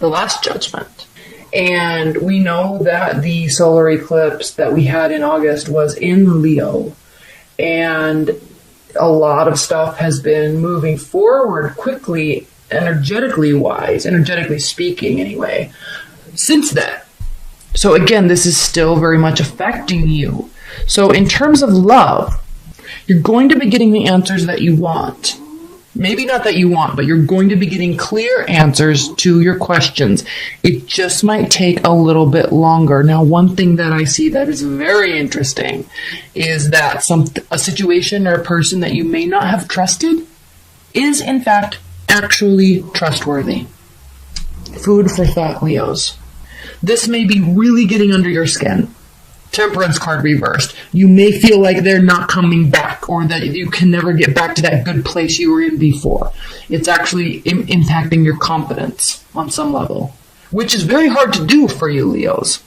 the last judgment. And we know that the solar eclipse that we had in August was in Leo. And a lot of stuff has been moving forward quickly, energetically speaking anyway, since then. So again, this is still very much affecting you. So in terms of love, you're going to be getting the answers that you want. Maybe not that you want, but you're going to be getting clear answers to your questions. It just might take a little bit longer. Now, one thing that I see that is very interesting is that a situation or a person that you may not have trusted is, in fact, actually trustworthy. Food for thought, Leos. This may be really getting under your skin. Temperance card reversed. You may feel like they're not coming back, or that you can never get back to that good place you were in before. It's actually impacting your confidence on some level, which is very hard to do for you, Leos.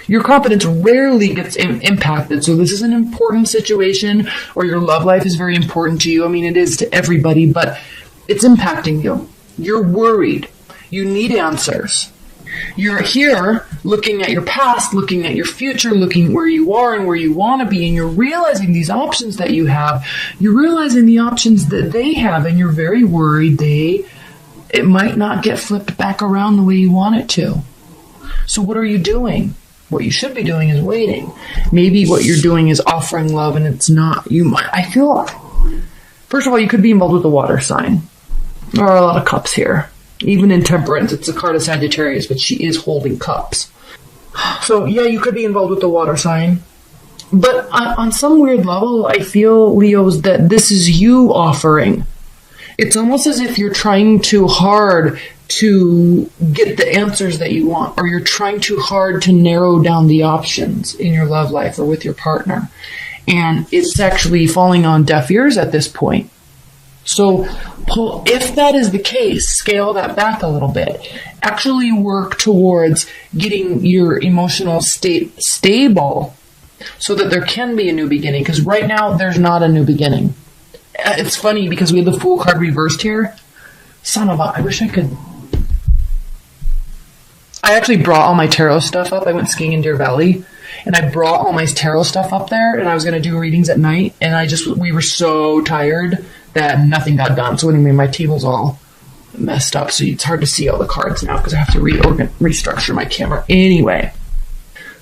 Your confidence rarely gets impacted, so this is an important situation, or your love life is very important to you. I mean, it is to everybody, but it's impacting you. You're worried. You need answers. You're here looking at your past, looking at your future, looking where you are and where you want to be, and you're realizing these options that you have. You're realizing the options that they have, and you're very worried it might not get flipped back around the way you want it to. So what are you doing? What you should be doing is waiting. Maybe what you're doing is offering love, and it's not. First of all, you could be involved with a water sign. There are a lot of cups here. Even in Temperance, it's a card of Sagittarius, but she is holding cups. So, yeah, you could be involved with the water sign. But on some weird level, I feel, Leos, that this is you offering. It's almost as if you're trying too hard to get the answers that you want, or you're trying too hard to narrow down the options in your love life or with your partner. And it's actually falling on deaf ears at this point. So if that is the case, scale that back a little bit. Actually work towards getting your emotional state stable so that there can be a new beginning. Because right now, there's not a new beginning. It's funny because we have the Fool card reversed here. I wish I could. I actually brought all my tarot stuff up. I went skiing in Deer Valley. And I brought all my tarot stuff up there, and I was going to do readings at night, and we were so tired that nothing got done. So anyway, my table's all messed up, so it's hard to see all the cards now because I have to restructure my camera. Anyway,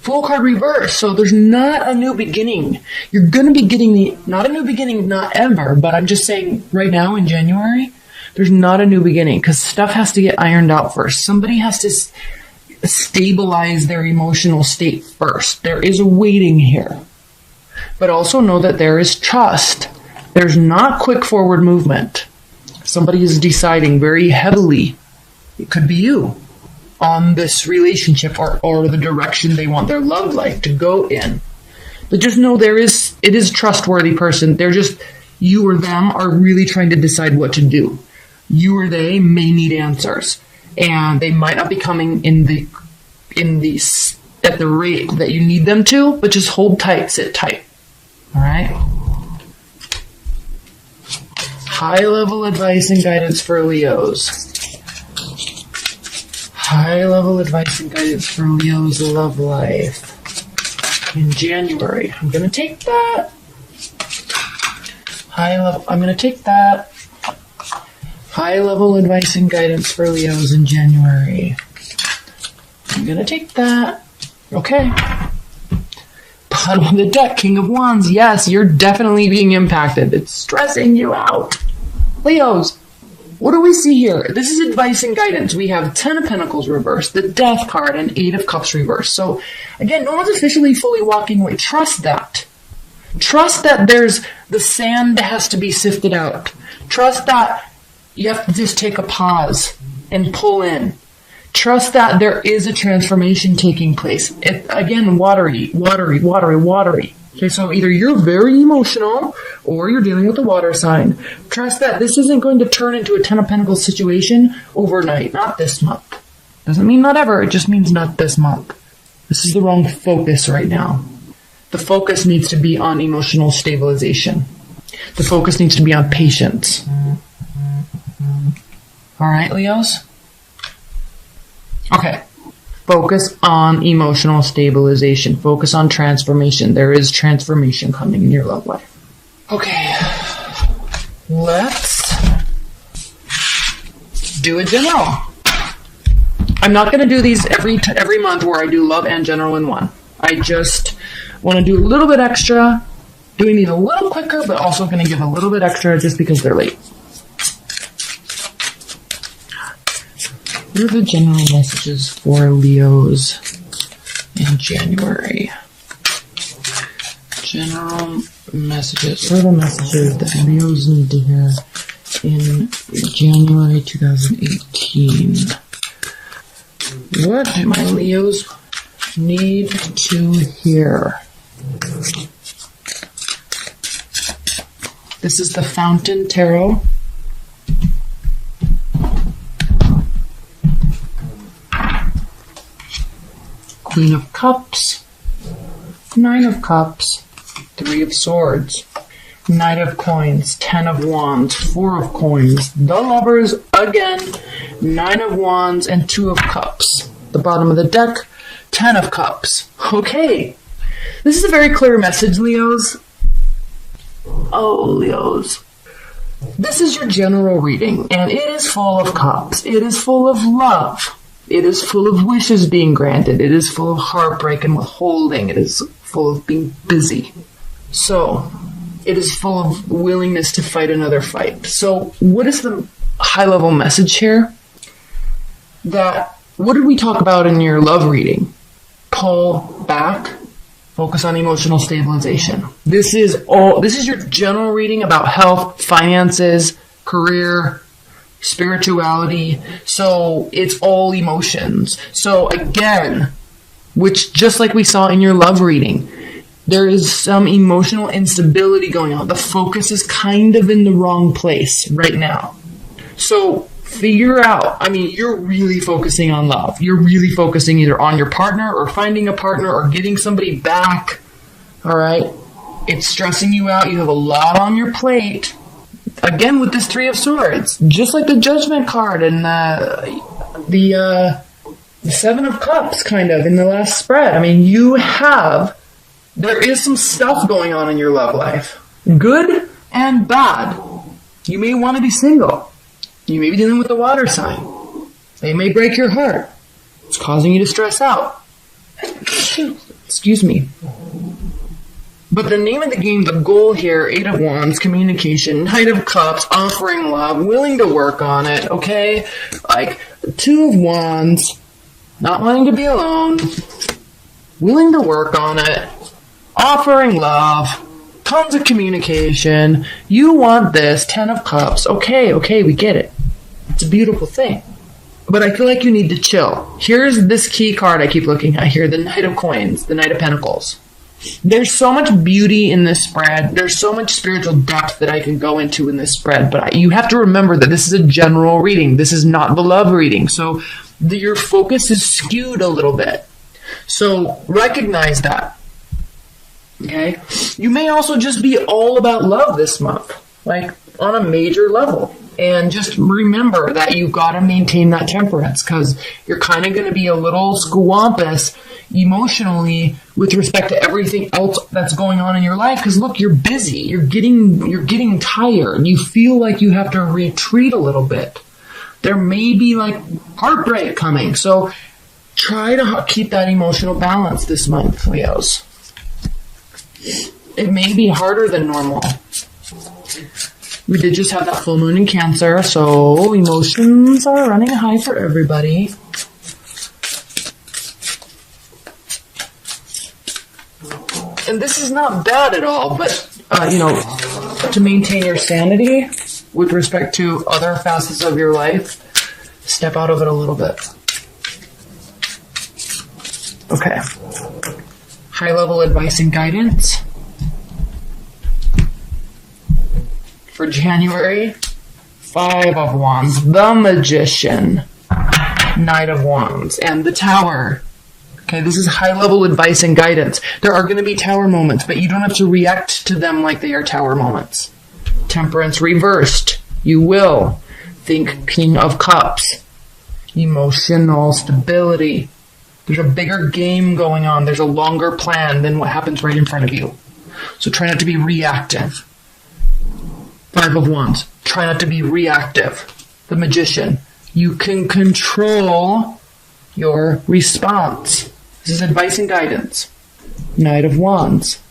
Fool card reverse. So there's not a new beginning. You're going to be getting not a new beginning, not ever, but I'm just saying right now in January, there's not a new beginning because stuff has to get ironed out first. Somebody has to stabilize their emotional state first. There is a waiting here. But also know that there is trust. There's not quick forward movement. Somebody is deciding very heavily, it could be you, on this relationship or the direction they want their love life to go in. But just know it is a trustworthy person. They're just, you or them are really trying to decide what to do. You or they may need answers. And they might not be coming at the rate that you need them to, but just hold tight, sit tight. All right? High-level advice and guidance for Leos. High-level advice and guidance for Leo's love life in January. I'm going to take that. I'm going to take that. High-level advice and guidance for Leos in January. I'm going to take that. Okay. Bottom of the deck, King of Wands. Yes, you're definitely being impacted. It's stressing you out. Leos, what do we see here? This is advice and guidance. We have 10 of Pentacles reversed, the Death card, and 8 of Cups reversed. So, again, no one's officially fully walking away. Trust that. Trust that the sand has to be sifted out. Trust that you have to just take a pause and pull in. Trust that there is a transformation taking place. Again, watery. Okay, so either you're very emotional or you're dealing with a water sign. Trust that this isn't going to turn into a 10 of Pentacles situation overnight, not this month. Doesn't mean not ever, it just means not this month. This is the wrong focus right now. The focus needs to be on emotional stabilization. The focus needs to be on patience. All right, Leos? Okay. Focus on emotional stabilization. Focus on transformation. There is transformation coming in your love life. Okay. Let's do a general. I'm not going to do these every month where I do love and general in one. I just want to do a little bit extra, doing these a little quicker, but also going to give a little bit extra just because they're late. What are the general messages for Leos in January? General messages. What are the messages that Leos need to hear in January 2018? What do my Leos need to hear? This is the Fountain Tarot. Queen of Cups, Nine of Cups, Three of Swords, Knight of Coins, Ten of Wands, Four of Coins, the Lovers again, Nine of Wands, and Two of Cups. The bottom of the deck, Ten of Cups. Okay, this is a very clear message, Leos. Oh, Leos. This is your general reading, and it is full of cups. It is full of love. It is full of wishes being granted. It is full of heartbreak and withholding. It is full of being busy. So, it is full of willingness to fight another fight. So, what is the high-level message here? What did we talk about in your love reading? Pull back. Focus on emotional stabilization. This is your general reading about health, finances, career, spirituality. So it's all emotions. So again, which just like we saw in your love reading, there is some emotional instability going on. The focus is kind of in the wrong place right now. So figure out, you're really focusing on love. You're really focusing either on your partner or finding a partner or getting somebody back. All right. It's stressing you out. You have a lot on your plate. Again, with this Three of Swords, just like the Judgment card and the Seven of Cups, kind of, in the last spread. There is some stuff going on in your love life. Good and bad. You may want to be single. You may be dealing with the water sign. They may break your heart. It's causing you to stress out. Excuse me. But the name of the game, the goal here, Eight of Wands, communication, Knight of Cups, offering love, willing to work on it, okay? Like, Two of Wands, not wanting to be alone, willing to work on it, offering love, tons of communication, you want this, Ten of Cups, okay, we get it. It's a beautiful thing. But I feel like you need to chill. Here's this key card I keep looking at here, the Knight of Coins, the Knight of Pentacles. There's so much beauty in this spread. There's so much spiritual depth that I can go into in this spread. But you have to remember that this is a general reading. This is not the love reading. So your focus is skewed a little bit. So recognize that. Okay? You may also just be all about love this month. Like on a major level. And just remember that you've got to maintain that temperance because you're kind of going to be a little squampus emotionally with respect to everything else that's going on in your life. Because look, you're busy. You're getting tired. You feel like you have to retreat a little bit. There may be like heartbreak coming. So try to keep that emotional balance this month, Leos. It may be harder than normal. We did just have that full moon in Cancer, so emotions are running high for everybody. And this is not bad at all, but, to maintain your sanity with respect to other facets of your life, step out of it a little bit. Okay. High-level advice and guidance. For January, Five of Wands, the Magician, Knight of Wands, and the Tower. Okay, this is high-level advice and guidance. There are going to be Tower moments, but you don't have to react to them like they are Tower moments. Temperance reversed. You will. Think King of Cups. Emotional stability. There's a bigger game going on. There's a longer plan than what happens right in front of you. So try not to be reactive. 5 of Wands. Try not to be reactive. The Magician. You can control your response. This is advice and guidance. Knight of Wands.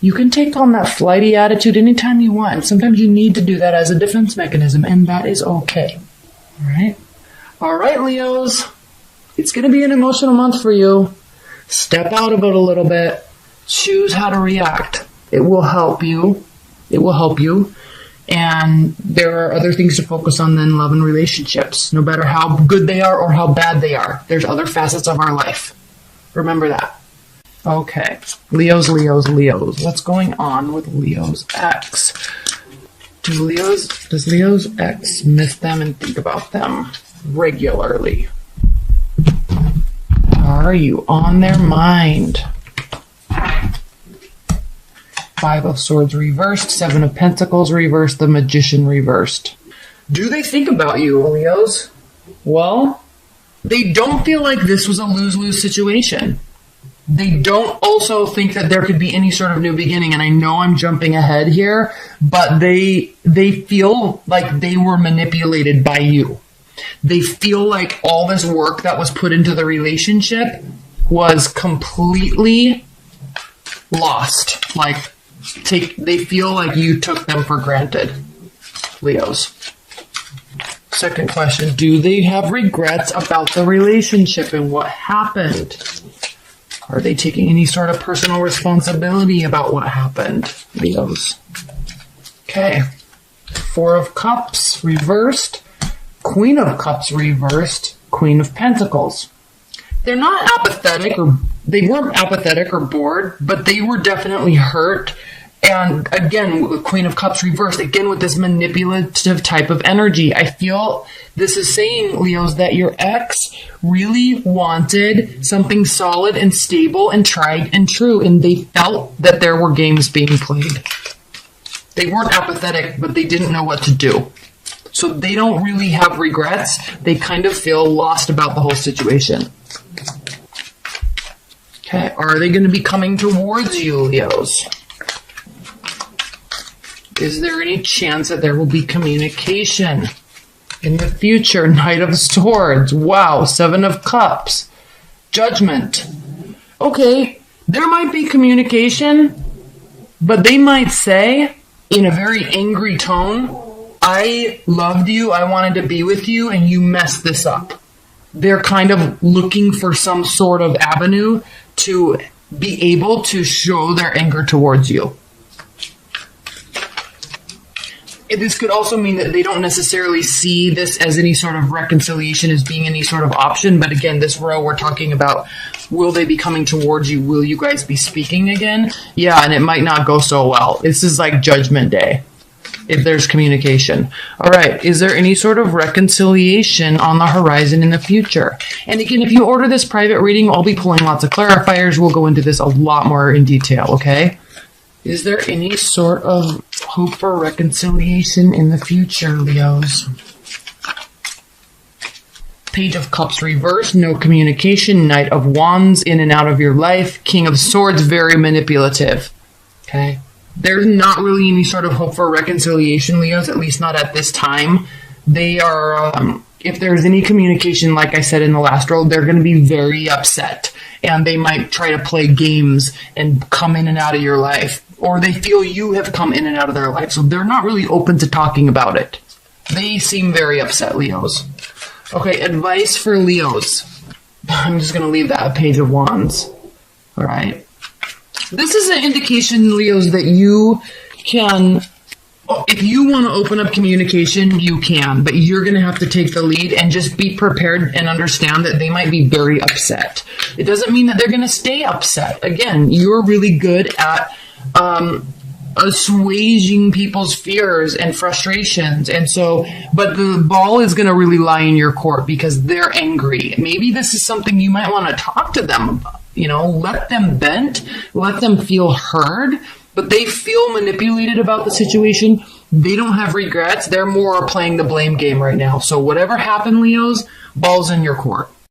You can take on that flighty attitude anytime you want. Sometimes you need to do that as a defense mechanism, and that is okay. All right? All right, Leos. It's going to be an emotional month for you. Step out of it a little bit. Choose how to react. It will help you. It will help you. And there are other things to focus on than love and relationships. No matter how good they are or how bad they are, there's other facets of our life. Remember that. Okay. Leos. What's going on with Leo's ex? Does Leo's ex miss them and think about them regularly? Are you on their mind? 5 of Swords reversed, 7 of Pentacles reversed, the Magician reversed. Do they think about you, Leos? Well, they don't feel like this was a lose-lose situation. They don't also think that there could be any sort of new beginning, and I know I'm jumping ahead here, but they feel like they were manipulated by you. They feel like all this work that was put into the relationship was completely lost. They feel like you took them for granted, Leos. Second question, do they have regrets about the relationship and what happened? Are they taking any sort of personal responsibility about what happened, Leos? Okay. 4 of Cups reversed, Queen of Cups reversed, Queen of Pentacles. They're not apathetic, or they weren't apathetic or bored, but they were definitely hurt. And again, with Queen of Cups reversed, again with this manipulative type of energy. I feel this is saying, Leos, that your ex really wanted something solid and stable and tried and true, and they felt that there were games being played. They weren't apathetic, but they didn't know what to do. So they don't really have regrets. They kind of feel lost about the whole situation. Okay, are they going to be coming towards you, Leos? Is there any chance that there will be communication in the future? Knight of Swords. Wow. 7 of Cups. Judgment. Okay, there might be communication, but they might say in a very angry tone, I loved you, I wanted to be with you, and you messed this up. They're kind of looking for some sort of avenue to be able to show their anger towards you. This could also mean that they don't necessarily see this as any sort of reconciliation as being any sort of option. But again, this row we're talking about, will they be coming towards you? Will you guys be speaking again? Yeah, and it might not go so well. This is like Judgment Day, if there's communication. All right, is there any sort of reconciliation on the horizon in the future? And again, if you order this private reading, I'll be pulling lots of clarifiers. We'll go into this a lot more in detail, okay? Is there any sort of hope for reconciliation in the future, Leos? Page of Cups reversed, no communication. Knight of Wands, in and out of your life. King of Swords, very manipulative. Okay. There's not really any sort of hope for reconciliation, Leos, at least not at this time. They are, if there's any communication, like I said in the last row, they're going to be very upset. And they might try to play games and come in and out of your life. Or they feel you have come in and out of their life. So they're not really open to talking about it. They seem very upset, Leos. Okay, advice for Leos. I'm just going to leave that Page of Wands. All right. This is an indication, Leos, that you can, if you want to open up communication, you can, but you're going to have to take the lead and just be prepared and understand that they might be very upset. It doesn't mean that they're going to stay upset. Again, you're really good at assuaging people's fears and frustrations. And so, but the ball is going to really lie in your court because they're angry. Maybe this is something you might want to talk to them about. You know, let them vent, let them feel heard, but they feel manipulated about the situation. They don't have regrets. They're more playing the blame game right now. So whatever happened, Leos, ball's in your court.